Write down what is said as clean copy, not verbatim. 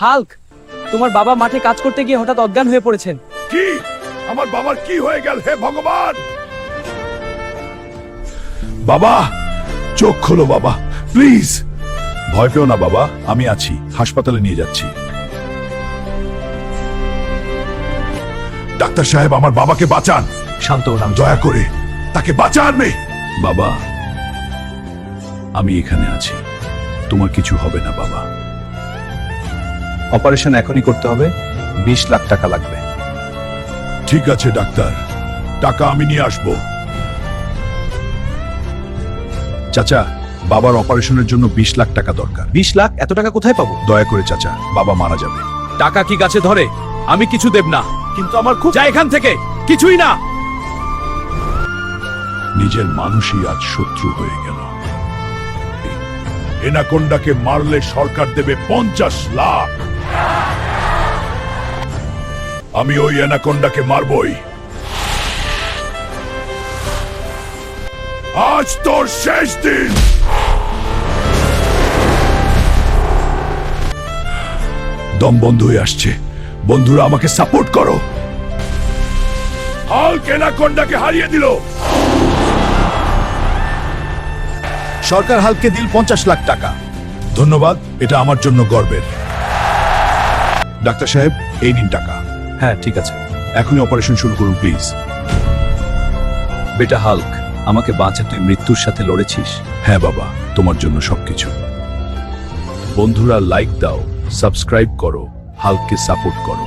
Hulk, তোমার বাবা মাঠে কাজ করতে গিয়ে হঠাৎ অজ্ঞান হয়ে পড়েছেন। কি? আমার বাবার কি হয়ে গেল হে ভগবান? বাবা, চোখ খোলো বাবা, প্লিজ। ভয় পেও না বাবা, আমি আছি, হাসপাতালে নিয়ে যাচ্ছি। ডাক্তার সাহেব, আমার বাবাকে বাঁচান। শান্ত হও নাম। দয়া করে তাকে বাঁচান। বাবা, আমি এখানে আছি, তোমার কিছু হবে না বাবা। অপারেশন এখনই করতে হবে, 20 লাখ টাকা লাগবে। ঠিক আছে ডাক্তার, টাকা আমি নিয়ে আসবো। চাচা, বাবার অপারেশনের জন্য 20 লাখ টাকা দরকার। 20 লাখ? এত টাকা কোথায় পাবো? দয়া করে চাচা, বাবা মারা যাবে। টাকা কি গাছে ধরে? আমি কিছু দেব না, কিন্তু আমার খুব যা এখান থেকে, কিছুই না। নিজের মানুষই আজ শত্রু হয়ে গেল। এনাকোন্ডাকে মারলে সরকার দেবে 50 লাখ। আমি ওই এনাকোন্ডাকে মারবই। আজ তোর শেষ দিন। দম বন্ধ হয়ে আসছে, বন্ধুরা আমাকে সাপোর্ট করো। হাল্ক এনাকোন্ডাকে হারিয়ে দিল। সরকার হাল্ককে দিল 50 লাখ টাকা। ধন্যবাদ, এটা আমার জন্য গর্বের। ডাক্তার সাহেব, এই নিন টাকা। হ্যাঁ ঠিক আছে। এখনই অপারেশন শুরু করুন প্লিজ। বেটা হাল্ক, আমাকে বাঁচা, তুই মৃত্যুর সাথে লড়েছিস। হ্যাঁ বাবা, তোমার জন্য সবকিছু। বন্ধুরা লাইক দাও, সাবস্ক্রাইব করো, হাল্ককে সাপোর্ট করো।